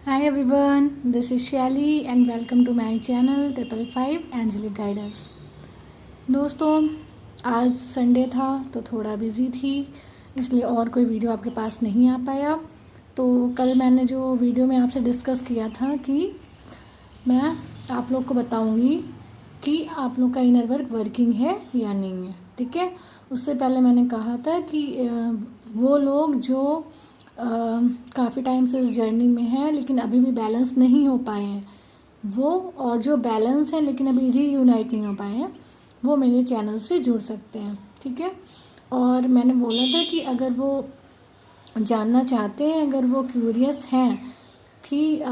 Hi everyone, this is Shelly and welcome to my channel 555 Angelic Guidance। दोस्तों, आज Sunday था तो थोड़ा बिज़ी थी, इसलिए और कोई वीडियो आपके पास नहीं आ पाया। तो कल मैंने जो वीडियो में आपसे डिस्कस किया था कि मैं आप लोग को बताऊंगी कि आप लोग का इनर वर्क वर्किंग है या नहीं है, ठीक है। उससे पहले मैंने कहा था कि वो लोग जो काफ़ी टाइम से इस जर्नी में हैं लेकिन अभी भी बैलेंस नहीं हो पाए हैं वो, और जो बैलेंस है लेकिन अभी रीयूनाइट नहीं हो पाए हैं, वो मेरे चैनल से जुड़ सकते हैं, ठीक है। और मैंने बोला था कि अगर वो जानना चाहते हैं, अगर वो क्यूरियस हैं कि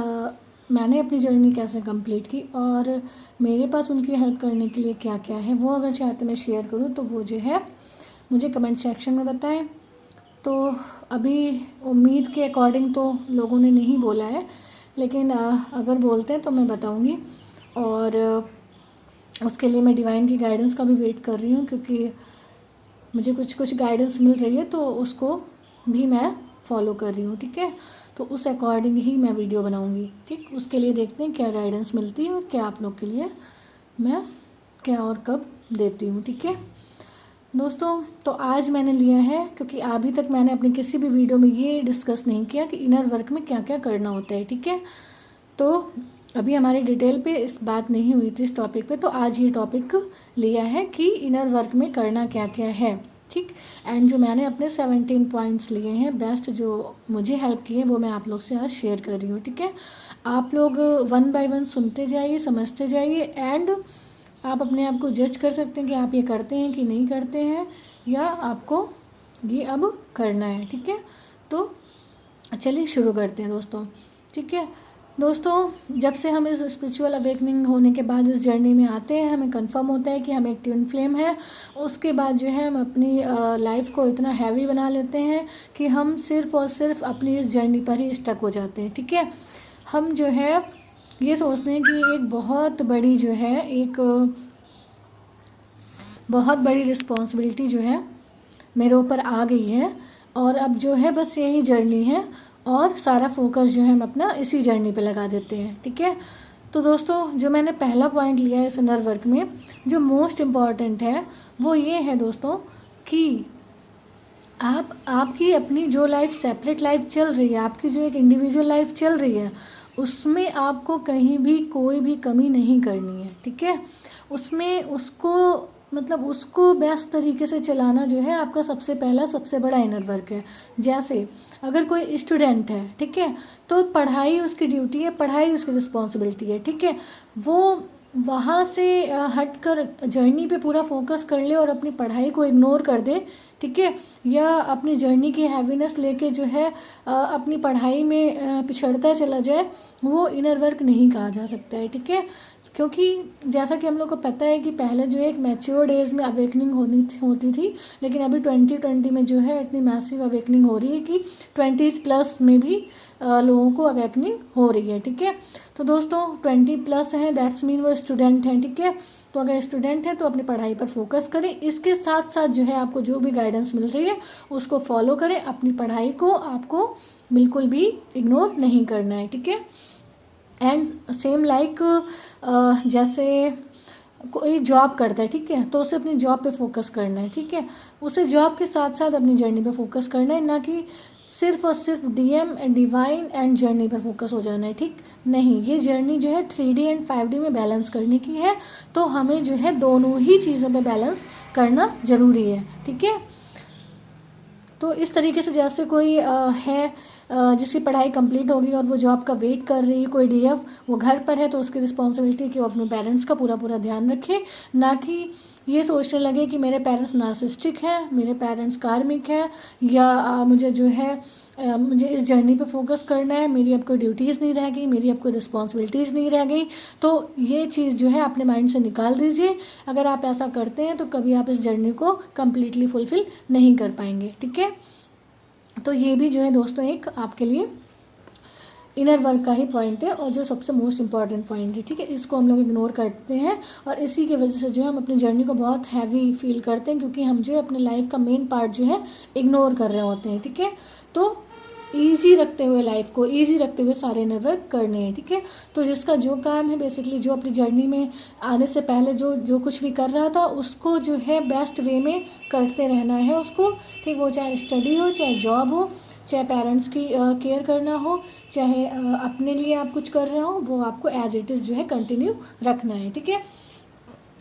मैंने अपनी जर्नी कैसे कंप्लीट की और मेरे पास उनकी हेल्प करने के लिए क्या क्या है, वो अगर चाहते मैं शेयर करूँ तो वो जो है मुझे कमेंट सेक्शन में बताएं। तो अभी उम्मीद के अकॉर्डिंग तो लोगों ने नहीं बोला है, लेकिन अगर बोलते हैं तो मैं बताऊंगी। और उसके लिए मैं डिवाइन की गाइडेंस का भी वेट कर रही हूँ, क्योंकि मुझे कुछ गाइडेंस मिल रही है तो उसको भी मैं फॉलो कर रही हूँ, ठीक है। तो उस अकॉर्डिंग ही मैं वीडियो बनाऊँगी, ठीक। उसके लिए देखते हैं क्या गाइडेंस मिलती है और क्या आप लोग के लिए मैं क्या और कब देती हूँ, ठीक है दोस्तों। तो आज मैंने लिया है, क्योंकि अभी तक मैंने अपनी किसी भी वीडियो में ये डिस्कस नहीं किया कि इनर वर्क में क्या क्या करना होता है, ठीक है। तो अभी हमारी डिटेल पे इस बात नहीं हुई थी इस टॉपिक पे, तो आज ये टॉपिक लिया है कि इनर वर्क में करना क्या क्या है, ठीक। एंड जो मैंने अपने 17 पॉइंट्स लिए हैं बेस्ट, जो मुझे हेल्प किए, वो मैं आप लोग से आज शेयर कर रही हूँ, ठीक है। आप लोग 1 बाय 1 सुनते जाइए, समझते जाइए, एंड आप अपने आप को जज कर सकते हैं कि आप ये करते हैं कि नहीं करते हैं, या आपको ये अब करना है, ठीक है। तो चलिए शुरू करते हैं दोस्तों, ठीक है दोस्तों। जब से हम इस स्पिरिचुअल अवेकनिंग होने के बाद इस जर्नी में आते हैं, हमें कंफर्म होता है कि हम एक ट्विन फ्लेम है। उसके बाद जो है हम अपनी लाइफ को इतना हैवी बना लेते हैं कि हम सिर्फ और सिर्फ अपनी इस जर्नी पर ही स्टक हो जाते हैं, ठीक है। हम जो है ये सोचते हैं कि एक बहुत बड़ी जो है एक बहुत बड़ी रिस्पॉन्सिबिलिटी जो है मेरे ऊपर आ गई है, और अब जो है बस यही जर्नी है, और सारा फोकस जो है हम अपना इसी जर्नी पे लगा देते हैं, ठीक है। तो दोस्तों, जो मैंने पहला पॉइंट लिया है इस इनर वर्क में, जो मोस्ट इम्पॉर्टेंट है वो ये है दोस्तों कि आपकी अपनी जो लाइफ सेपरेट लाइफ चल रही है, आपकी जो एक इंडिविजुअल लाइफ चल रही है, उसमें आपको कहीं भी कोई भी कमी नहीं करनी है, ठीक है। उसमें उसको बेस्ट तरीके से चलाना जो है आपका सबसे पहला सबसे बड़ा इनर वर्क है। जैसे अगर कोई स्टूडेंट है, ठीक है, तो पढ़ाई उसकी ड्यूटी है, पढ़ाई उसकी रिस्पॉन्सिबिलिटी है, ठीक है। वो वहाँ से हटकर जर्नी पे पूरा फोकस कर ले और अपनी पढ़ाई को इग्नोर कर दे, ठीक है, या अपनी जर्नी की हैवीनेस लेके जो है अपनी पढ़ाई में पिछड़ता चला जाए, वो इनर वर्क नहीं कहा जा सकता है, ठीक है। क्योंकि जैसा कि हम लोग को पता है कि पहले जो एक मैच्योर्ड एज में अवेकनिंग होती थी, लेकिन अभी 2020 में जो है इतनी मैसिव अवेकनिंग हो रही है कि 20s प्लस में भी लोगों को अवेकनिंग हो रही है, ठीक है। तो दोस्तों 20 प्लस हैं, दैट्स मीन वो स्टूडेंट हैं, ठीक है। तो अगर स्टूडेंट हैं तो अपनी पढ़ाई पर फोकस करें, इसके साथ साथ जो है आपको जो भी गाइडेंस मिल रही है उसको फॉलो करें। अपनी पढ़ाई को आपको बिल्कुल भी इग्नोर नहीं करना है, ठीक है। एंड सेम लाइक जैसे कोई जॉब करता है, ठीक है, तो उसे अपनी जॉब पे फोकस करना है, ठीक है। उसे जॉब के साथ साथ अपनी जर्नी पे फोकस करना है, ना कि सिर्फ और सिर्फ DM and divine and journey पर फोकस हो जाना है, ठीक नहीं। ये जर्नी जो है 3D एंड 5D में बैलेंस करने की है, तो हमें जो है दोनों ही चीज़ों पे बैलेंस करना ज़रूरी है, ठीक है। तो इस तरीके से जैसे कोई है जिसकी पढ़ाई कंप्लीट होगी और वो जॉब का वेट कर रही है, कोई डीएफ वो घर पर है, तो उसकी रिस्पॉन्सिबिलिटी कि वो अपने पेरेंट्स का पूरा पूरा ध्यान रखे, ना कि ये सोचने लगे कि मेरे पेरेंट्स नार्सिस्टिक हैं, मेरे पेरेंट्स कार्मिक हैं, या मुझे जो है मुझे इस जर्नी पे फोकस करना है, मेरी अब कोई ड्यूटीज़ नहीं रह गई, मेरी अब कोई रिस्पॉन्सिबिलिटीज़ नहीं रह गई। तो ये चीज़ जो है अपने माइंड से निकाल दीजिए। अगर आप ऐसा करते हैं तो कभी आप इस जर्नी को कम्प्लीटली फुलफ़िल नहीं कर पाएंगे, ठीक है। तो ये भी जो है दोस्तों एक आपके लिए इनर वर्क का ही पॉइंट है, और जो सबसे मोस्ट इम्पॉर्टेंट पॉइंट है, ठीक है। इसको हम लोग इग्नोर करते हैं, और इसी की वजह से जो है हम अपनी जर्नी को बहुत हैवी फील करते हैं, क्योंकि हम जो है अपने लाइफ का मेन पार्ट जो है इग्नोर कर रहे होते हैं, ठीक है। तो ईजी रखते हुए, लाइफ को ईजी रखते हुए सारे इनर वर्क करने हैं, ठीक है। तो जिसका जो काम है बेसिकली, जो अपनी जर्नी में आने से पहले जो कुछ भी कर रहा था उसको जो है बेस्ट वे में करते रहना है उसको, ठीक। वो चाहे स्टडी हो, चाहे जॉब हो, चाहे पेरेंट्स की केयर करना हो, चाहे अपने लिए आप कुछ कर रहे हो, वो आपको एज इट इज़ जो है कंटिन्यू रखना है, ठीक है।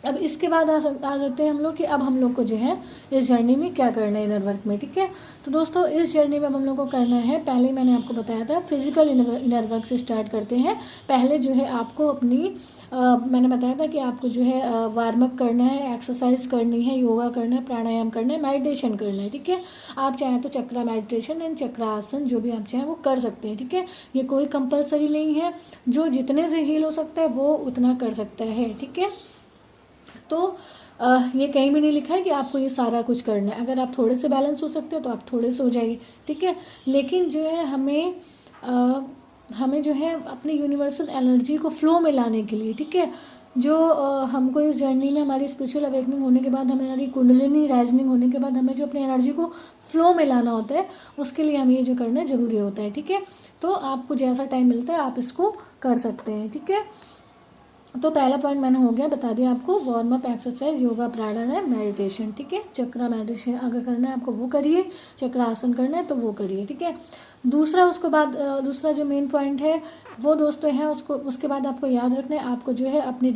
अब इसके बाद आ जाते हैं हम लोग कि अब हम लोग को जो है इस जर्नी में क्या करना है इनर वर्क में, ठीक है। तो दोस्तों इस जर्नी में अब हम लोग को करना है, पहले मैंने आपको बताया था फिजिकल इनर वर्क से स्टार्ट करते हैं। पहले जो है आपको अपनी मैंने बताया था कि आपको जो है वार्म अप करना है, एक्सरसाइज करनी है, योगा करना है, प्राणायाम करना है, मेडिटेशन करना है, ठीक है। आप चाहें तो चक्रा मेडिटेशन एंड चक्रासन जो भी आप चाहें वो कर सकते हैं, ठीक है। ये कोई कंपलसरी नहीं है, जो जितने से हील हो सकता है वो उतना कर सकता है, ठीक है। तो ये कहीं भी नहीं लिखा है कि आपको ये सारा कुछ करना है। अगर आप थोड़े से बैलेंस हो सकते हो तो आप थोड़े से हो जाइए, ठीक है। लेकिन जो है हमें जो है अपनी यूनिवर्सल एनर्जी को फ्लो में लाने के लिए, ठीक है, जो हमको इस जर्नी में हमारी स्पिरिचुअल अवेकनिंग होने के बाद, हमारी कुंडलिनी राइजनिंग होने के बाद हमें जो अपनी एनर्जी को फ्लो में लाना होता है, उसके लिए हमें ये जो करना ज़रूरी होता है, ठीक है। तो आपको जैसा टाइम मिलता है आप इसको कर सकते हैं, ठीक है। तो पहला पॉइंट मैंने हो गया, बता दिया आपको, वार्म अप, एक्सरसाइज, योगा, प्राणायाम, मेडिटेशन, ठीक है। चक्रा मेडिटेशन अगर करना है आपको वो करिए, चक्रासन करना है तो वो करिए, ठीक है। दूसरा उसके बाद दूसरा जो मेन पॉइंट है वो दोस्तों है, उसके बाद आपको याद रखना है, आपको जो है अपनी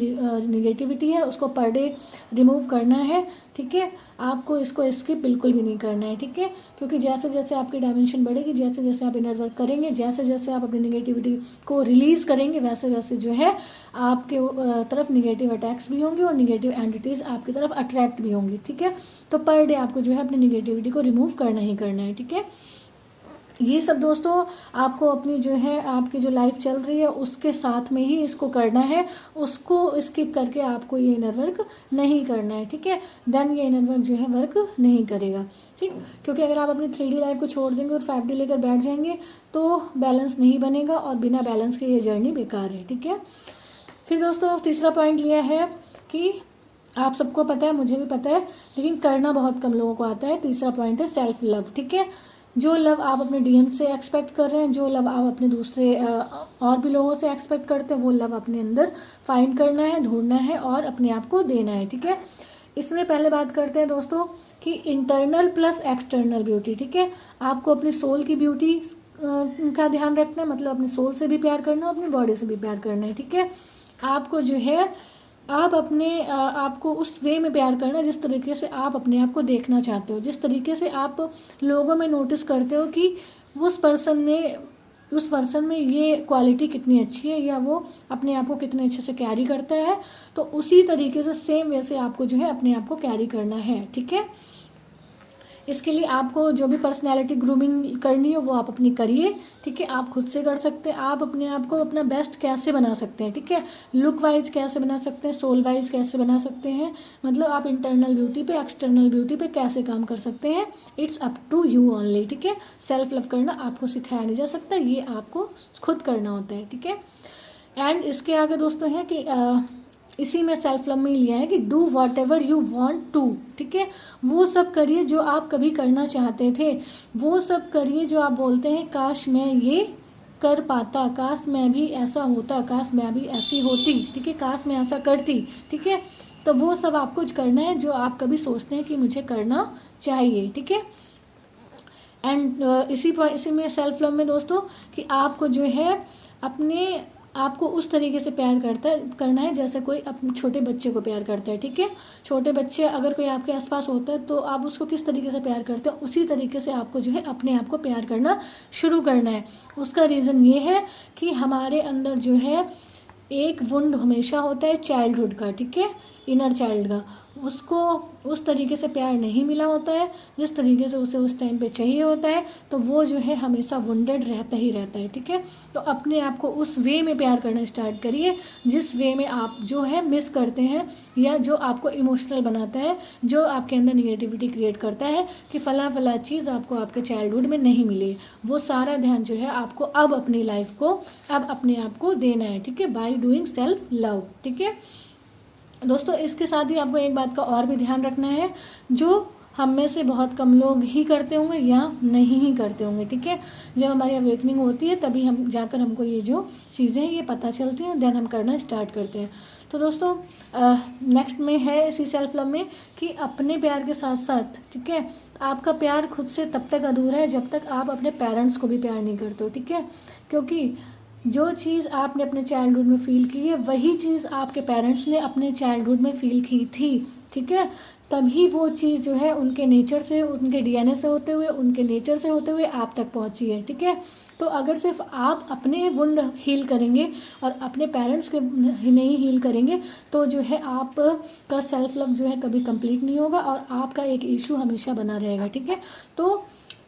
निगेटिविटी है उसको पर डे रिमूव करना है, ठीक है। आपको इसको स्किप बिल्कुल भी नहीं करना है, ठीक है। क्योंकि जैसे जैसे आपकी डायमेंशन बढ़ेगी, जैसे जैसे आप इनर वर्क करेंगे, जैसे जैसे आप अपनी निगेटिविटी को रिलीज़ करेंगे, वैसे वैसे जो है आपके तरफ निगेटिव अटैक्स भी होंगे और निगेटिव एंटिटीज़ आपकी तरफ अट्रैक्ट भी होंगी, ठीक है। तो पर डे आपको जो है अपनी निगेटिविटी को रिमूव करना ही करना है, ठीक है। ये सब दोस्तों आपको अपनी जो है आपकी जो लाइफ चल रही है उसके साथ में ही इसको करना है, उसको स्किप करके आपको ये इनर वर्क नहीं करना है, ठीक है। देन ये इनर वर्क जो है वर्क नहीं करेगा, ठीक। क्योंकि अगर आप अपनी 3D लाइफ को छोड़ देंगे और 5D लेकर बैठ जाएंगे तो बैलेंस नहीं बनेगा और बिना बैलेंस के ये जर्नी बेकार है, ठीक है। फिर दोस्तों तीसरा पॉइंट लिया है कि आप सबको पता है, मुझे भी पता है, लेकिन करना बहुत कम लोगों को आता है। तीसरा पॉइंट है सेल्फ लव, ठीक है। जो लव आप अपने डीएम से एक्सपेक्ट कर रहे हैं, जो लव आप अपने दूसरे और भी लोगों से एक्सपेक्ट करते हैं, वो लव अपने अंदर फाइंड करना है, ढूंढना है और अपने आप को देना है, ठीक है। इसमें पहले बात करते हैं दोस्तों कि इंटरनल प्लस एक्सटर्नल ब्यूटी, ठीक है। आपको अपनी सोल की ब्यूटी का ध्यान रखना है, मतलब अपनी सोल से भी प्यार करना है, अपनी बॉडी से भी प्यार करना है, ठीक है। आपको जो है आप अपने आपको उस वे में प्यार करना जिस तरीके से आप अपने आप को देखना चाहते हो, जिस तरीके से आप लोगों में नोटिस करते हो कि उस पर्सन में ये क्वालिटी कितनी अच्छी है या वो अपने आप को कितने अच्छे से कैरी करता है, तो उसी तरीके से सेम वैसे आपको जो है अपने आप को कैरी करना है, ठीक है। इसके लिए आपको जो भी पर्सनैलिटी ग्रूमिंग करनी है वो आप अपनी करिए, ठीक है। आप खुद से कर सकते हैं, आप अपने आप को अपना बेस्ट कैसे बना सकते हैं, ठीक है। लुक वाइज कैसे बना सकते हैं, सोल वाइज कैसे बना सकते हैं, मतलब आप इंटरनल ब्यूटी पे एक्सटर्नल ब्यूटी पे कैसे काम कर सकते हैं, it's up to you only, ठीक है। सेल्फ लव करना आपको सिखाया नहीं जा सकता, ये आपको खुद करना होता है, ठीक है। एंड इसके आगे दोस्तों है कि इसी में सेल्फ लव में लिया है कि do whatever you want to, ठीक है। वो सब करिए जो आप कभी करना चाहते थे, वो सब करिए जो आप बोलते हैं काश मैं ये कर पाता, काश मैं भी ऐसा होता, काश मैं भी ऐसी होती, ठीक है, काश मैं ऐसा करती, ठीक है। तो वो सब आपको करना है जो आप कभी सोचते हैं कि मुझे करना चाहिए, ठीक है। एंड इसी में सेल्फ लव में दोस्तों कि आपको जो है आपको उस तरीके से प्यार करना है जैसे कोई अपने छोटे बच्चे को प्यार करता है, ठीक है। छोटे बच्चे अगर कोई आपके आसपास होता है तो आप उसको किस तरीके से प्यार करते हैं, उसी तरीके से आपको जो है अपने आप को प्यार करना शुरू करना है। उसका रीज़न ये है कि हमारे अंदर जो है एक वुंड हमेशा होता है चाइल्डहुड का, ठीक है, इनर चाइल्ड का, उसको उस तरीके से प्यार नहीं मिला होता है जिस तरीके से उसे उस टाइम पे चाहिए होता है, तो वो जो है हमेशा वुंडेड रहता ही रहता है, ठीक है। तो अपने आप को उस वे में प्यार करना स्टार्ट करिए जिस वे में आप जो है मिस करते हैं या जो आपको इमोशनल बनाता है, जो आपके अंदर निगेटिविटी क्रिएट करता है कि फला चीज़ आपको आपके चाइल्डहुड में नहीं मिली, वो सारा ध्यान जो है आपको अब अपनी लाइफ को अब अपने आप को देना है, ठीक है, बाय डूइंग सेल्फ लव, ठीक है। दोस्तों इसके साथ ही आपको एक बात का और भी ध्यान रखना है, जो हम में से बहुत कम लोग ही करते होंगे या नहीं ही करते होंगे, ठीक है। जब हमारी अवेकनिंग होती है तभी हम जाकर हमको ये जो चीज़ें हैं ये पता चलती हैं, देन हम करना स्टार्ट करते हैं। तो दोस्तों नेक्स्ट में है इसी सेल्फ लव में कि अपने प्यार के साथ साथ, ठीक है, आपका प्यार खुद से तब तक अधूरा है जब तक आप अपने पेरेंट्स को भी प्यार नहीं करते हो, ठीक है। क्योंकि जो चीज़ आपने अपने चाइल्डहुड में फ़ील की है वही चीज़ आपके पेरेंट्स ने अपने चाइल्डहुड में फ़ील की थी, ठीक है। तभी वो चीज़ जो है उनके नेचर से, उनके डीएनए से होते हुए, उनके नेचर से होते हुए आप तक पहुंची है, ठीक है। तो अगर सिर्फ आप अपने वुंड हील करेंगे और अपने पेरेंट्स के नहीं हील करेंगे तो जो है आप का सेल्फ लव जो है कभी कंप्लीट नहीं होगा और आपका एक इशू हमेशा बना रहेगा, ठीक है। तो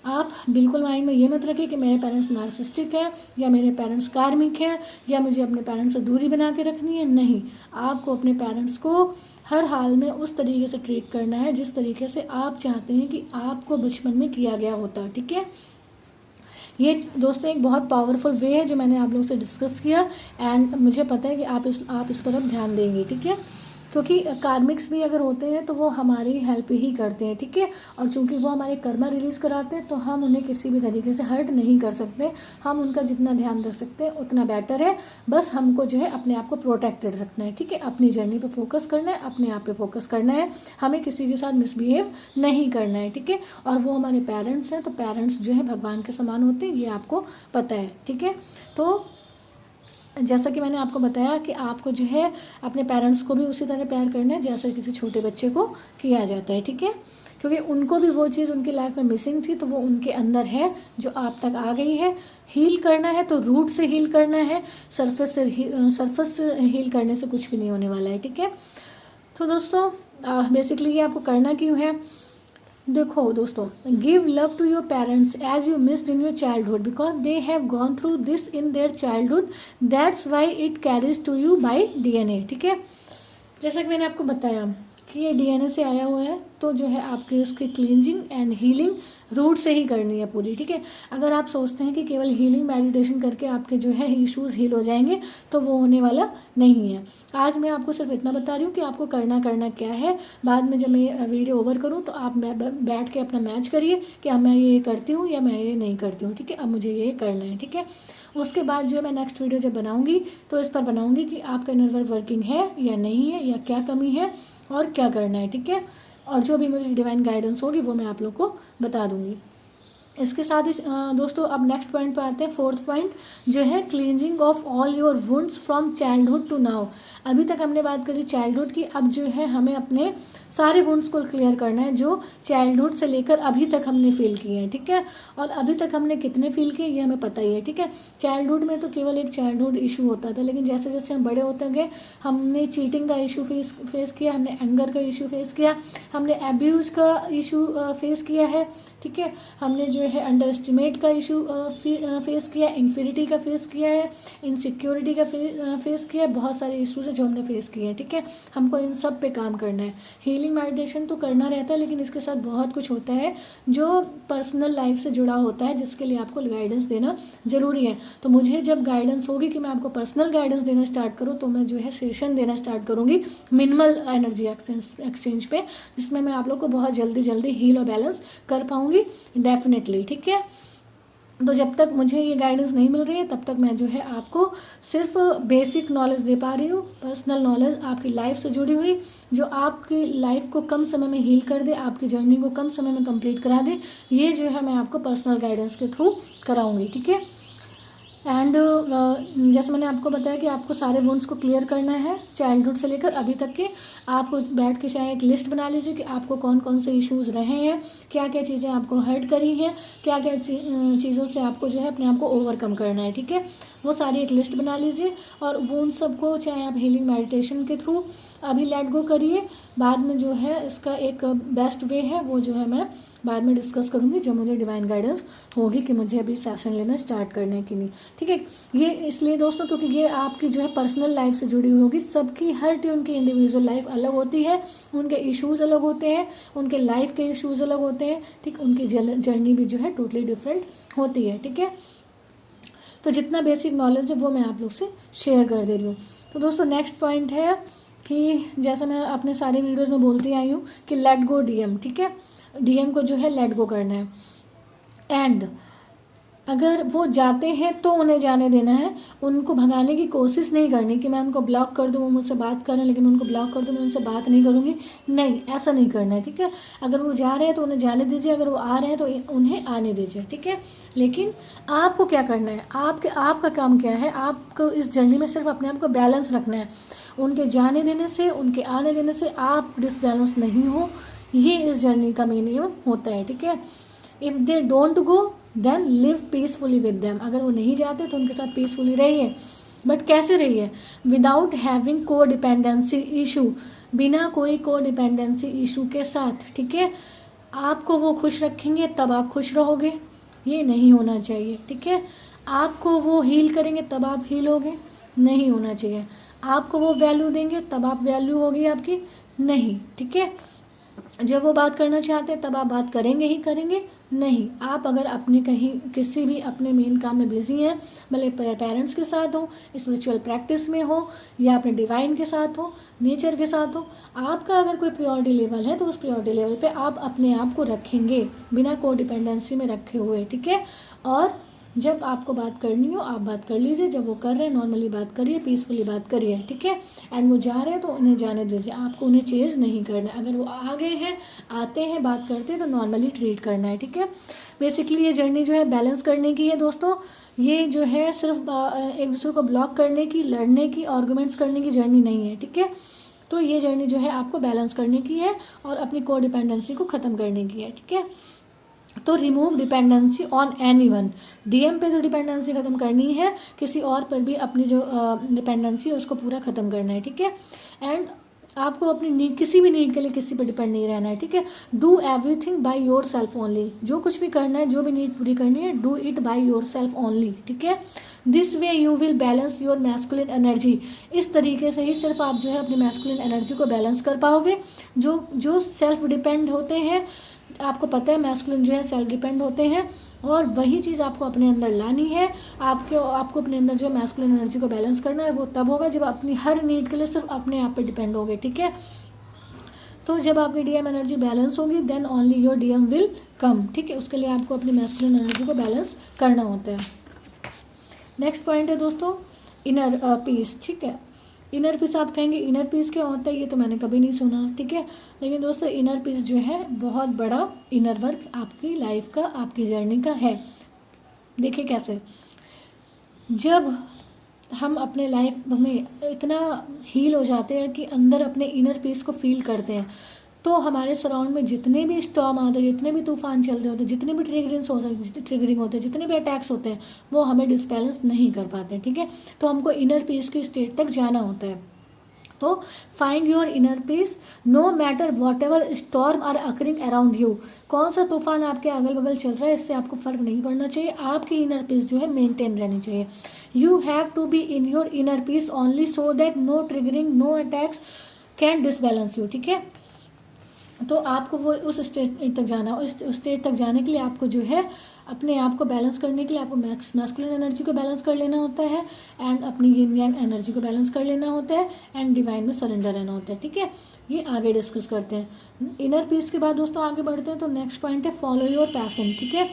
आप बिल्कुल माइंड में ये मत रखिए कि मेरे पेरेंट्स नार्सिसिस्टिक है या मेरे पेरेंट्स कार्मिक है या मुझे अपने पेरेंट्स से दूरी बना के रखनी है। नहीं, आपको अपने पेरेंट्स को हर हाल में उस तरीके से ट्रीट करना है जिस तरीके से आप चाहते हैं कि आपको बचपन में किया गया होता, ठीक है। ये दोस्तों एक बहुत पावरफुल वे है जो मैंने आप लोगों से डिस्कस किया एंड मुझे पता है कि आप इस पर अब ध्यान देंगे, ठीक है। क्योंकि कार्मिक्स भी अगर होते हैं तो वो हमारी हेल्प ही करते हैं, ठीक है। और चूंकि वो हमारे कर्मा रिलीज़ कराते हैं तो हम उन्हें किसी भी तरीके से हर्ट नहीं कर सकते। हम उनका जितना ध्यान रख सकते हैं उतना बेटर है। बस हमको जो है अपने आप को प्रोटेक्टेड रखना है, ठीक है। अपनी जर्नी पे फोकस करना है, अपने आप पे फोकस करना है, हमें किसी के साथ मिसबिहेव नहीं करना है, ठीक है। और वो हमारे पेरेंट्स हैं तो पेरेंट्स जो है भगवान के समान होते हैं, ये आपको पता है, ठीक है। तो जैसा कि मैंने आपको बताया कि आपको जो है अपने पेरेंट्स को भी उसी तरह प्यार करना है जैसे किसी छोटे बच्चे को किया जाता है, ठीक है। क्योंकि उनको भी वो चीज़ उनकी लाइफ में मिसिंग थी तो वो उनके अंदर है जो आप तक आ गई है। हील करना है तो रूट से हील करना है, सरफेस से हील करने से कुछ भी नहीं होने वाला है, ठीक है। तो दोस्तों बेसिकली ये आपको करना क्यों है, देखो दोस्तों, give love to your parents as you missed in your childhood because they have gone through this in their childhood, that's why it carries to you by DNA, ठीक है। जैसा कि मैंने आपको बताया कि ये डीएनए से आया हुआ है तो जो है आपके उसकी क्लींजिंग एंड हीलिंग रूट से ही करनी है पूरी, ठीक है। अगर आप सोचते हैं कि केवल हीलिंग मेडिटेशन करके आपके जो है इश्यूज़ हील हो जाएंगे तो वो होने वाला नहीं है। आज मैं आपको सिर्फ इतना बता रही हूँ कि आपको करना क्या है। बाद में जब मैं वीडियो ओवर करूँ तो आप बैठ के अपना मैच करिए कि अब मैं ये करती हूँ या मैं ये नहीं करती हूँ, ठीक है। अब मुझे ये करना है, ठीक है। उसके बाद जो मैं नेक्स्ट वीडियो जब बनाऊँगी तो इस पर बनाऊँगी कि आपका इनर वर्किंग है या नहीं है या क्या कमी है और क्या करना है, ठीक है। और जो भी मुझे डिवाइन गाइडेंस होगी वो मैं आप लोग को बता दूंगी। इसके साथ ही दोस्तों अब नेक्स्ट पॉइंट पर आते हैं, फोर्थ पॉइंट जो है cleansing of all your wounds from childhood to now. अभी तक हमने बात करी चाइल्डहुड की, अब जो है हमें अपने सारे वुंड्स को क्लियर करना है जो चाइल्डहुड से लेकर अभी तक हमने फील किए हैं, ठीक है। और अभी तक हमने कितने फील किए ये हमें पता ही है, ठीक है। चाइल्डहुड में तो केवल एक चाइल्डहुड इशू होता था, लेकिन जैसे जैसे हम बड़े होते गए हमने चीटिंग का इशू फेस किया, हमने एंगर का इशू फेस किया, हमने एब्यूज़ का इशू फेस किया है, ठीक है। हमने जो है अंडर एस्टिमेट का इशू फेस किया, इन्फिनिटी का फेस किया है, इनसिक्योरिटी का फेस किया है, बहुत सारे इशूज़ है जो हमने फेस किए हैं, ठीक है। हमको इन सब पे काम करना है। हीलिंग मेडिटेशन तो करना रहता है लेकिन इसके साथ बहुत कुछ होता है जो पर्सनल लाइफ से जुड़ा होता है जिसके लिए आपको गाइडेंस देना ज़रूरी है। तो मुझे जब गाइडेंस होगी कि मैं आपको पर्सनल गाइडेंस देना स्टार्ट करूँ तो मैं जो है सेशन देना स्टार्ट करूँगी मिनिमल एनर्जी एक्सचेंज पे, जिसमें मैं आप लोग को बहुत जल्दी हील और बैलेंस कर पाऊँगी डेफिनेटली, ठीक है। तो जब तक मुझे ये गाइडेंस नहीं मिल रही है तब तक मैं जो है आपको सिर्फ बेसिक नॉलेज दे पा रही हूँ, पर्सनल नॉलेज आपकी लाइफ से जुड़ी हुई जो आपकी लाइफ को कम समय में हील कर दे, आपकी जर्नी को कम समय में कंप्लीट करा दे। ये जो है मैं आपको पर्सनल गाइडेंस के थ्रू कराऊंगी, ठीक है। एंड जैसे मैंने आपको बताया कि आपको सारे वुंड्स को क्लियर करना है चाइल्डहुड से लेकर अभी तक के। आप बैठ के चाहे एक लिस्ट बना लीजिए कि आपको कौन कौन से इश्यूज़ रहे हैं, क्या क्या चीज़ें आपको हर्ट करी हैं, क्या क्या चीज़ों से आपको जो है अपने आप को ओवरकम करना है, ठीक है। वो सारी एक लिस्ट बना लीजिए और वो उन सबको चाहे आप हीलिंग मेडिटेशन के थ्रू अभी लेट गो करिए। बाद में जो है इसका एक बेस्ट वे है वो जो है मैं बाद में डिस्कस करूँगी जब मुझे डिवाइन गाइडेंस होगी कि मुझे अभी सेशन लेना स्टार्ट करने की नहीं, ठीक है। ये इसलिए दोस्तों क्योंकि ये आपकी जो है पर्सनल लाइफ से जुड़ी हुई होगी। सबकी हर टीम की इंडिविजुअल लाइफ अलग होती है, उनके इश्यूज़ अलग होते हैं, उनके लाइफ के इश्यूज़ अलग होते हैं, ठीक। उनकी जर्नी भी जो है टोटली डिफरेंट होती है, ठीक है। तो जितना बेसिक नॉलेज है वो मैं आप लोग से शेयर कर दे रही हूँ। तो दोस्तों नेक्स्ट पॉइंट है कि जैसा मैं अपने सारे वीडियोज़ में बोलती आई हूँ कि लेट गो डीएम, ठीक है। डीएम को जो है लेट गो करना है। एंड अगर वो जाते हैं तो उन्हें जाने देना है, उनको भगाने की कोशिश नहीं करनी कि मैं उनको ब्लॉक कर दूँ, वो मुझसे बात करें लेकिन मैं उनको ब्लॉक कर दूँ, मैं उनसे बात नहीं करूँगी, नहीं, ऐसा नहीं करना है, ठीक है। अगर वो जा रहे हैं तो उन्हें जाने दीजिए, अगर वो आ रहे हैं तो उन्हें आने दीजिए, ठीक है। लेकिन आपको क्या करना है, आपका काम क्या है, आपको इस जर्नी में सिर्फ अपने आप को बैलेंस रखना है। उनके जाने देने से, उनके आने देने से आप डिसबैलेंस नहीं हो, ये इस जर्नी का मीनिंग होता है, ठीक है। If they don't go then live peacefully with them, अगर वो नहीं जाते तो उनके साथ पीसफुली रहिए। बट कैसे रहिए, विदाउट हैविंग को डिपेंडेंसी इशू, बिना कोई को डिपेंडेंसी इशू के साथ, ठीक है। आपको वो खुश रखेंगे तब आप खुश रहोगे, ये नहीं होना चाहिए, ठीक है। आपको वो हील करेंगे तब आप हील होगे, नहीं होना चाहिए। आपको वो वैल्यू देंगे तब आप वैल्यू होगी आपकी, नहीं, ठीक है। जब वो बात करना चाहते हैं तब आप बात करेंगे ही करेंगे, नहीं। आप अगर अपने कहीं किसी भी अपने मेन काम में बिजी हैं, भले पेरेंट्स के साथ हो, स्पिरिचुअल प्रैक्टिस में हो, या अपने डिवाइन के साथ हो, नेचर के साथ हो, आपका अगर कोई प्रायोरिटी लेवल है तो उस प्रायोरिटी लेवल पे आप अपने आप को रखेंगे बिना को डिपेंडेंसी में रखे हुए, ठीक है। और जब आपको बात करनी हो आप बात कर लीजिए, जब वो कर रहे हैं नॉर्मली बात करिए, पीसफुली बात करिए, ठीक है। एंड वो जा रहे हैं तो उन्हें जाने दीजिए, आपको उन्हें चेंज नहीं करना है। अगर वो आ गए हैं, आते हैं, बात करते हैं तो नॉर्मली ट्रीट करना है, ठीक है। बेसिकली ये जर्नी जो है बैलेंस करने की है दोस्तों, ये जो है सिर्फ एक दूसरे को ब्लॉक करने की, लड़ने की, आर्गूमेंट्स करने की जर्नी नहीं है, ठीक है। तो ये जर्नी जो है आपको बैलेंस करने की है और अपनी को डिपेंडेंसी को ख़त्म करने की है, ठीक है। तो remove dependency on anyone, DM पे तो डिपेंडेंसी ख़त्म करनी है, किसी और पर भी अपनी जो डिपेंडेंसी है उसको पूरा ख़त्म करना है, ठीक है। एंड आपको अपनी नीड, किसी भी नीड के लिए किसी पर डिपेंड नहीं रहना है, ठीक है। Do everything by your self only, जो कुछ भी करना है, जो भी नीड पूरी करनी है, do it by your self only, ठीक है। This way you will balance your masculine energy, इस तरीके से ही सिर्फ आप जो है अपनी मैस्कुलिन एनर्जी को बैलेंस कर पाओगे। जो सेल्फ डिपेंड होते हैं, आपको पता है मैस्कुलिन जो है सेल्फ डिपेंड होते हैं, और वही चीज़ आपको अपने अंदर लानी है। आपको अपने अंदर जो मैस्कुलिन एनर्जी को बैलेंस करना है, वो तब होगा जब अपनी हर नीड के लिए सिर्फ अपने आप पे डिपेंड होगे, ठीक है। तो जब आपकी डीएम एनर्जी बैलेंस होगी then only your DM will come, ठीक है। उसके लिए आपको अपनी मैस्कुलिन एनर्जी को बैलेंस करना होता है। नेक्स्ट पॉइंट है दोस्तों इनर पीस, ठीक है। इनर पीस आप कहेंगे इनर पीस क्या होता है, ये तो मैंने कभी नहीं सुना, ठीक है। लेकिन दोस्तों इनर पीस जो है बहुत बड़ा इनर वर्क आपकी लाइफ का, आपकी जर्नी का है। देखिए कैसे, जब हम अपने लाइफ में इतना हील हो जाते हैं कि अंदर अपने इनर पीस को फील करते हैं, तो हमारे सराउंड में जितने भी स्टॉर्म आते हैं, जितने भी तूफान चल रहे होते हैं, जितने भी ट्रिगरिंग होते हैं, जितने भी अटैक्स होते हैं, वो हमें डिसबैलेंस नहीं कर पाते, ठीक है। तो हमको इनर पीस की स्टेट तक जाना होता है। तो find your inner peace no matter whatever storm are occurring around you, कौन सा तूफान आपके अगल बगल चल रहा है इससे आपको फ़र्क नहीं पड़ना चाहिए, आपकी इनर पीस जो है मेंटेन रहनी चाहिए। You have to be in your inner peace only so that no triggering, no attacks can disbalance you, ठीक है। तो आपको वो उस स्टेट तक जाना, उस स्टेट तक जाने के लिए आपको जो है अपने आप को बैलेंस करने के लिए आपको मैस्कुलिन एनर्जी को बैलेंस कर लेना होता है, एंड अपनी यिन यांग एनर्जी को बैलेंस कर लेना होता है, एंड डिवाइन में सरेंडर रहना होता है, ठीक है। ये आगे डिस्कस करते हैं। इनर पीस के बाद दोस्तों आगे बढ़ते हैं। तो नेक्स्ट पॉइंट है फॉलो योर पैशन, ठीक है।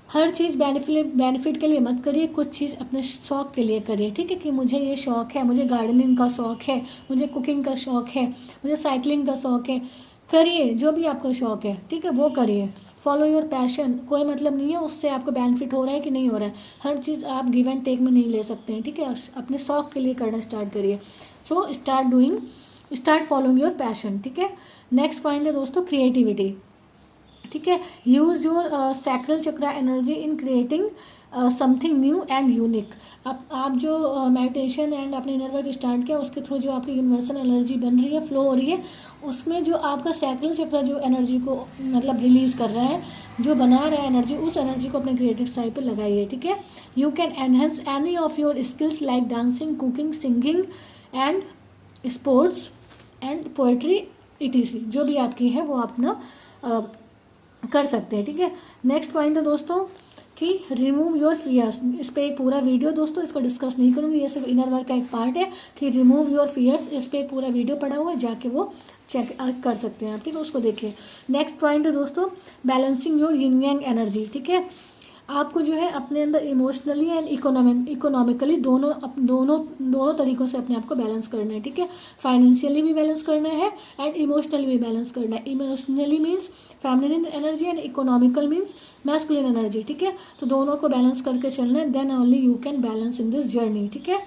हर चीज़ बेनिफिट के लिए मत करिए, कुछ चीज़ अपने शौक़ के लिए करिए, ठीक है। कि मुझे ये शौक़ है, मुझे गार्डनिंग का शौक़ है, मुझे कुकिंग का शौक़ है, मुझे साइकिलिंग का शौक़ है, करिए जो भी आपका शौक़ है, ठीक है, वो करिए। फॉलो योर पैशन, कोई मतलब नहीं है उससे आपको बेनिफिट हो रहा है कि नहीं हो रहा है, हर चीज़ आप गिव एंड टेक में नहीं ले सकते हैं, ठीक है। अपने शौक़ के लिए करना स्टार्ट करिए। So start following your passion, ठीक है। नेक्स्ट पॉइंट है दोस्तों क्रिएटिविटी, ठीक है। Use your sacral chakra energy in creating something new and unique. आप जो मेडिटेशन एंड अपने इनर वर्क स्टार्ट किया उसके थ्रू जो आपकी यूनिवर्सल एनर्जी बन रही है, फ्लो हो रही है, उसमें जो आपका सैक्रल चक्र जो एनर्जी को मतलब रिलीज़ कर रहा है, जो बना रहा है एनर्जी, उस एनर्जी को अपने क्रिएटिव साइड पे लगाइए, ठीक है। You can enhance any of your skills like dancing, cooking, singing and sports and poetry etc, जो भी आपकी है वो अपना कर सकते हैं, ठीक है। नेक्स्ट पॉइंट है दोस्तों कि रिमूव योर फियर्स। इस पर एक पूरा वीडियो दोस्तों, इसको डिस्कस नहीं करूँगी, ये सिर्फ इनर वर्क का एक पार्ट है कि रिमूव योर फियर्स। इस पर एक पूरा वीडियो पड़ा हुआ है, जाके वो चेक कर सकते हैं आप, ठीक है, उसको देखिए। नेक्स्ट पॉइंट है दोस्तों balancing your yin Yang energy, ठीक है। आपको जो है अपने अंदर इमोशनली एंड इकोनॉमिकली दोनों तरीक़ों से अपने आप को बैलेंस करना है, ठीक है। फाइनेंशियली भी बैलेंस करना है एंड इमोशनली भी बैलेंस करना है। Emotionally means feminine energy and economical means masculine energy, ठीक है। तो दोनों को बैलेंस करके चलना है, then only you can balance in this journey, ठीक है।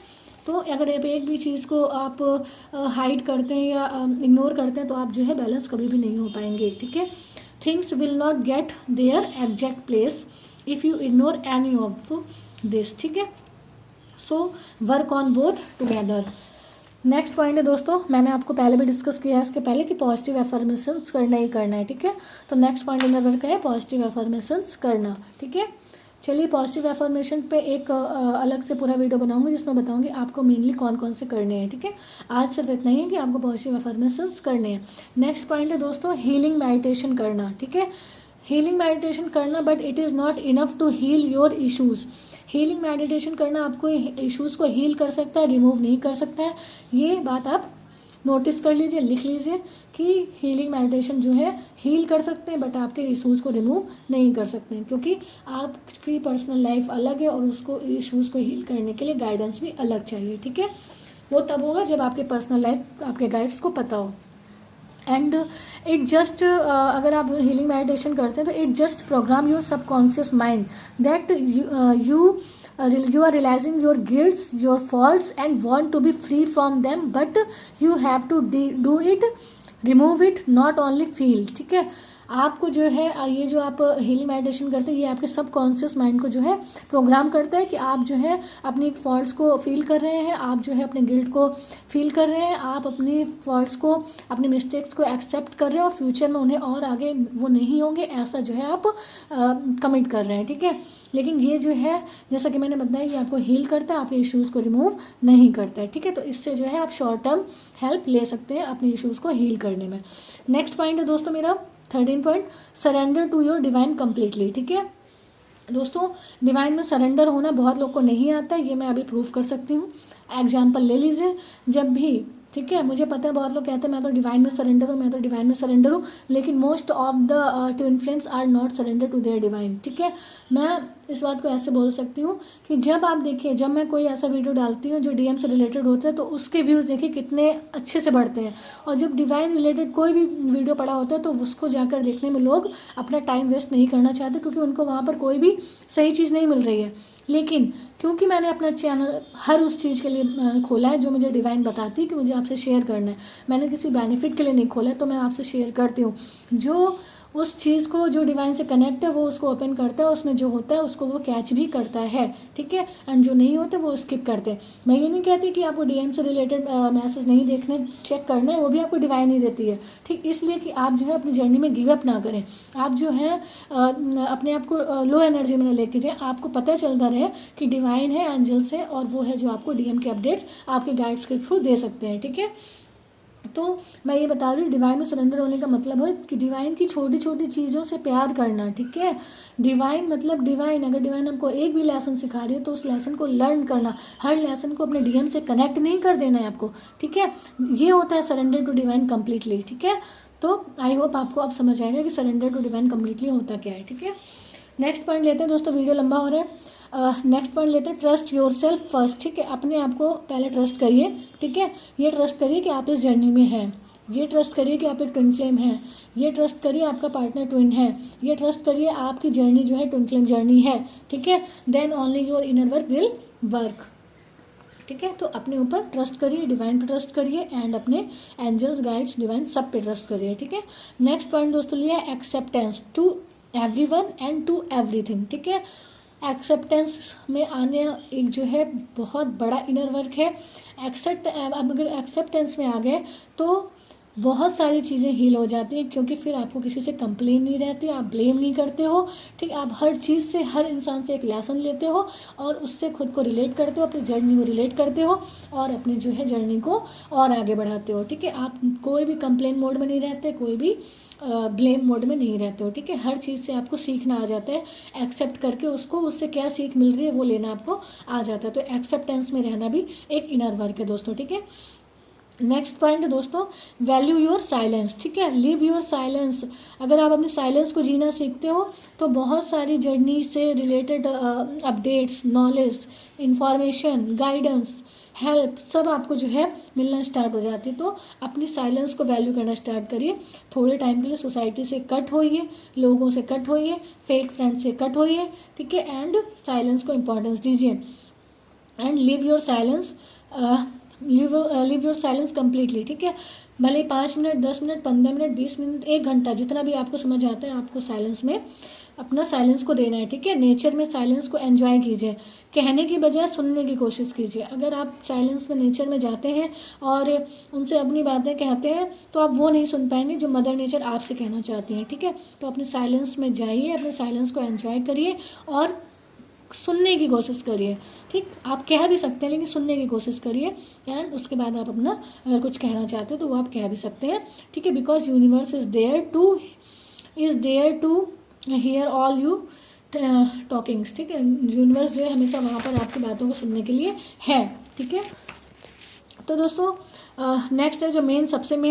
तो अगर आप एक भी चीज़ को आप हाइड करते हैं या इग्नोर करते हैं तो आप जो है बैलेंस कभी भी नहीं हो पाएंगे, ठीक है। Things will not get their exact place if you ignore any of this, ठीक है। So work on both together. Next point है दोस्तों, मैंने आपको पहले भी डिस्कस किया है इसके पहले कि पॉजिटिव एफर्मेशंस करना ही करना है, ठीक है। तो नेक्स्ट पॉइंट इनर वर्क है पॉजिटिव एफर्मेशंस करना, ठीक है। चलिए पॉजिटिव एफर्मेशन पे एक अलग से पूरा वीडियो बनाऊंगी जिसमें बताऊंगी आपको मेनली कौन कौन से करने हैं, ठीक है। आज सिर्फ इतना ही है कि आपको पॉजिटिव एफर्मेशंस करने हैं। नेक्स्ट पॉइंट है दोस्तों हीलिंग मेडिटेशन करना, ठीक है। हीलिंग मेडिटेशन करना, but it is not enough to heal your issues. Healing meditation करना आपको इश्यूज़ को हील कर सकता है, रिमूव नहीं कर सकता है। ये बात आप नोटिस कर लीजिए, लिख लीजिए कि हीलिंग मेडिटेशन जो है हील कर सकते हैं बट आपके इश्यूज़ को रिमूव नहीं कर सकते हैं, क्योंकि आपकी पर्सनल लाइफ अलग है और उसको इश्यूज़ को हील करने के लिए गाइडेंस भी अलग चाहिए, ठीक है। वो तब होगा जब आपकी पर्सनल लाइफ आपके गाइड्स को पता हो। एंड इट जस्ट अगर आप हीलिंग मेडिटेशन करते हैं तो it just programme your subconscious mind that you are realizing your guilts, your faults and want to be free from them, but you have to do it, remove it, not only feel, ठीक है। आपको जो है ये जो आप healing meditation करते हैं ये आपके सबकॉन्शियस माइंड को जो है प्रोग्राम करता है कि आप जो है अपनी फॉल्ट्स को फील कर रहे हैं, आप जो है अपने गिल्ट को फील कर रहे हैं, आप अपनी फॉल्ट्स को, अपने मिस्टेक्स को एक्सेप्ट कर रहे हैं और फ्यूचर में उन्हें और आगे वो नहीं होंगे ऐसा जो है आप कमिट कर रहे हैं, ठीक है। लेकिन ये जो है जैसा कि मैंने बताया कि आपको हील करता है, आपके इश्यूज़ को रिमूव नहीं करता है, ठीक है। तो इससे जो है आप शॉर्ट टर्म हेल्प ले सकते हैं अपने इश्यूज़ को हील करने में। नेक्स्ट पॉइंट है दोस्तों मेरा 13 point, surrender to your divine completely, ठीक है। दोस्तों डिवाइन में सरेंडर होना बहुत लोग को नहीं आता है, ये मैं अभी प्रूव कर सकती हूँ। एग्जाम्पल ले लीजिए, जब भी, ठीक है, मुझे पता है बहुत लोग कहते हैं मैं तो डिवाइन में सरेंडर हूँ, मैं तो डिवाइन में सरेंडर हूँ, लेकिन most of the twin flames are not surrender to their divine, ठीक है। मैं इस बात को ऐसे बोल सकती हूँ कि जब आप देखिए, जब मैं कोई ऐसा वीडियो डालती हूँ जो डीएम से रिलेटेड होता है तो उसके व्यूज़ देखिए कितने अच्छे से बढ़ते हैं, और जब डिवाइन रिलेटेड कोई भी वीडियो पड़ा होता है तो उसको जाकर देखने में लोग अपना टाइम वेस्ट नहीं करना चाहते, क्योंकि उनको वहाँ पर कोई भी सही चीज़ नहीं मिल रही है। लेकिन क्योंकि मैंने अपना चैनल हर उस चीज़ के लिए खोला है जो मुझे डिवाइन बताती है कि मुझे आपसे शेयर करना है, मैंने किसी बेनिफिट के लिए नहीं खोला है, तो मैं आपसे शेयर करती हूँ। जो उस चीज़ को जो डिवाइन से कनेक्ट है वो उसको ओपन करता है, उसमें जो होता है उसको वो कैच भी करता है, ठीक है। एंड जो नहीं होते वो स्किप करते हैं। मैं ये नहीं कहती कि आपको डीएम से रिलेटेड मैसेज नहीं देखने, चेक करना है, वो भी आपको डिवाइन ही देती है, ठीक। इसलिए कि आप जो है अपनी जर्नी में गिव अप ना करें, आप जो है अपने आप को लो एनर्जी में लेके जाए, आपको पता चलता रहे कि डिवाइन है, एंजल्स है, और वो है जो आपको डीएम के अपडेट्स आपके गाइड्स के थ्रू दे सकते हैं, ठीक है। तो मैं ये बता रही हूँ डिवाइन में सरेंडर होने का मतलब है कि डिवाइन की छोटी छोटी चीज़ों से प्यार करना, ठीक है। डिवाइन मतलब डिवाइन, अगर डिवाइन हमको एक भी लेसन सिखा रही है तो उस लेसन को लर्न करना, हर लेसन को अपने डीएम से कनेक्ट नहीं कर देना है आपको, ठीक है। ये होता है सरेंडर टू डिवाइन कम्प्लीटली, ठीक है। तो आई होप आपको अब समझ आएगा कि सरेंडर टू डिवाइन कम्प्लीटली होता क्या है, ठीक है। नेक्स्ट पॉइंट लेते हैं दोस्तों, वीडियो लंबा हो रहा है। नेक्स्ट पॉइंट लेते हैं ट्रस्ट योर सेल्फ फर्स्ट, ठीक है। अपने आप को पहले ट्रस्ट करिए, ठीक है। ये ट्रस्ट करिए कि आप इस जर्नी में हैं, ये ट्रस्ट करिए कि आप एक ट्विन फ्लेम हैं, ये ट्रस्ट करिए आपका पार्टनर ट्विन है, ये ट्रस्ट करिए आपकी जर्नी जो है ट्विन फ्लेम जर्नी है, ठीक है। Then only your inner work will work, ठीक है। तो अपने ऊपर ट्रस्ट करिए, डिवाइन पे ट्रस्ट करिए, एंड अपने एंजल्स, गाइड्स, डिवाइन सब पे ट्रस्ट करिए, ठीक है। नेक्स्ट पॉइंट दोस्तों लिया acceptance to everyone and to everything, ठीक है। एक्सेप्टेंस में आने एक जो है बहुत बड़ा इनर वर्क है। अब अगर एक्सेप्टेंस में आ गए तो बहुत सारी चीज़ें हील हो जाती हैं, क्योंकि फिर आपको किसी से कंप्लेन नहीं रहती, आप ब्लेम नहीं करते हो, ठीक। आप हर चीज़ से, हर इंसान से एक लेसन लेते हो और उससे खुद को रिलेट करते हो, अपनी जर्नी को रिलेट करते हो और अपनी जो है जर्नी को और आगे बढ़ाते हो, ठीक है। आप कोई भी कंप्लेन मोड में नहीं रहते, कोई भी ब्लेम मोड में नहीं रहते हो, ठीक है। हर चीज़ से आपको सीखना आ जाता है, एक्सेप्ट करके उसको, उससे क्या सीख मिल रही है वो लेना आपको आ जाता है। तो एक्सेप्टेंस में रहना भी एक इनर वर्क है दोस्तों, ठीक है। नेक्स्ट पॉइंट दोस्तों, वैल्यू योर साइलेंस, ठीक है। Live your silence. अगर आप अपने साइलेंस को जीना सीखते हो तो बहुत सारी जर्नी से related updates, knowledge, information, guidance, help सब आपको जो है मिलना स्टार्ट हो जाती है। तो अपनी साइलेंस को वैल्यू करना स्टार्ट करिए। थोड़े टाइम के लिए सोसाइटी से कट होइए, लोगों से कट होइए, फेक फ्रेंड्स से कट होइए, ठीक है। एंड साइलेंस को इम्पोर्टेंस दीजिए and live your silence, live your silence completely, ठीक है। भले 5 मिनट, 10 मिनट, 15 मिनट, 20 मिनट, 1 घंटा, जितना भी आपको समझ आता है आपको साइलेंस में अपना साइलेंस को देना है, ठीक है। नेचर में साइलेंस को एंजॉय कीजिए, कहने की बजाय सुनने की कोशिश कीजिए। अगर आप साइलेंस में, नेचर में जाते हैं और उनसे अपनी बातें कहते हैं तो आप वो नहीं सुन पाएंगे जो मदर नेचर आपसे कहना चाहती है, ठीक है। तो अपने साइलेंस में जाइए, अपने साइलेंस को एंजॉय करिए और सुनने की कोशिश करिए, ठीक। आप कह भी सकते हैं लेकिन सुनने की कोशिश करिए एंड उसके बाद आप अपना अगर कुछ कहना चाहते हो तो वो आप कह भी सकते हैं, ठीक है। Because universe is there to hear all you talkings, ठीक है। यूनिवर्स जो है हमेशा वहाँ पर आपकी बातों को सुनने के लिए है, ठीक है। तो दोस्तों नेक्स्ट है जो सबसे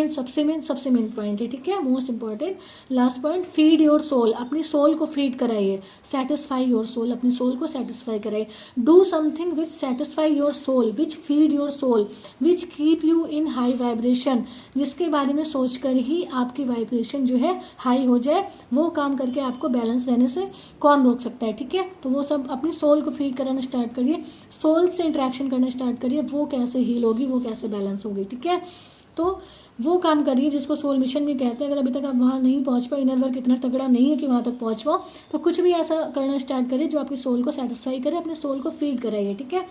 मेन पॉइंट है, ठीक है, most important last point, feed your soul. अपनी सोल को फीड कराइए, सेटिस्फाई योर सोल, अपनी सोल को सेटिस्फाई कराइए। Do something which satisfy your soul, which feed your soul, which keep you in high vibration, जिसके बारे में सोचकर ही आपकी वाइब्रेशन जो है हाई हो जाए। वो काम करके आपको बैलेंस रहने से कौन रोक सकता है, ठीक है। तो वो सब अपनी सोल को फीड कराना स्टार्ट करिए, सोल से इंटरेक्शन करना स्टार्ट करिए। वो कैसे हील होगी, वो कैसे बैलेंस होगी, ठीक है। तो वो काम करिए जिसको सोल मिशन भी कहते हैं। अगर अभी तक आप वहाँ नहीं पहुँच पाए, इनर वर्क इतना तगड़ा नहीं है कि वहाँ तक पहुँच पाओ, तो कुछ भी ऐसा करना स्टार्ट करिए जो आपकी सोल को सेटिस्फाई करे, अपने सोल को फीड कराइए, ठीक है।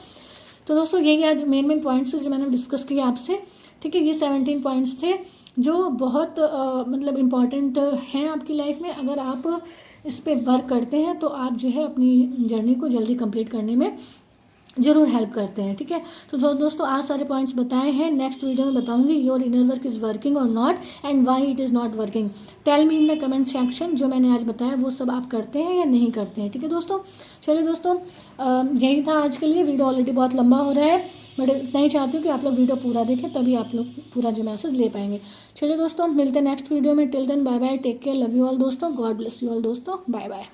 तो दोस्तों यही आज मेन पॉइंट्स जो मैंने डिस्कस किया आपसे, ठीक है। ये 17 पॉइंट्स थे जो बहुत मतलब इम्पॉर्टेंट हैं आपकी लाइफ में। अगर आप इस पर वर्क करते हैं तो आप जो है अपनी जर्नी को जल्दी कंप्लीट करने में ज़रूर हेल्प करते हैं, ठीक है। तो दोस्तों आज सारे पॉइंट्स बताए हैं। नेक्स्ट वीडियो में बताऊंगी your inner work is working और not and why it is not working. Tell me in the comment section जो मैंने आज बताया वो सब आप करते हैं या नहीं करते हैं, ठीक है दोस्तों। चलिए दोस्तों यही था आज के लिए। वीडियो ऑलरेडी बहुत लंबा हो रहा है, बट इतना ही चाहती हूँ कि आप लोग वीडियो पूरा देखें, तभी आप लोग पूरा जो मैसेज ले पाएंगे। चलिए दोस्तों मिलते हैं नेक्स्ट वीडियो में। Till then bye bye, take care, love you all दोस्तों, गॉड ब्लेस यू ऑल दोस्तों, बाय बाय।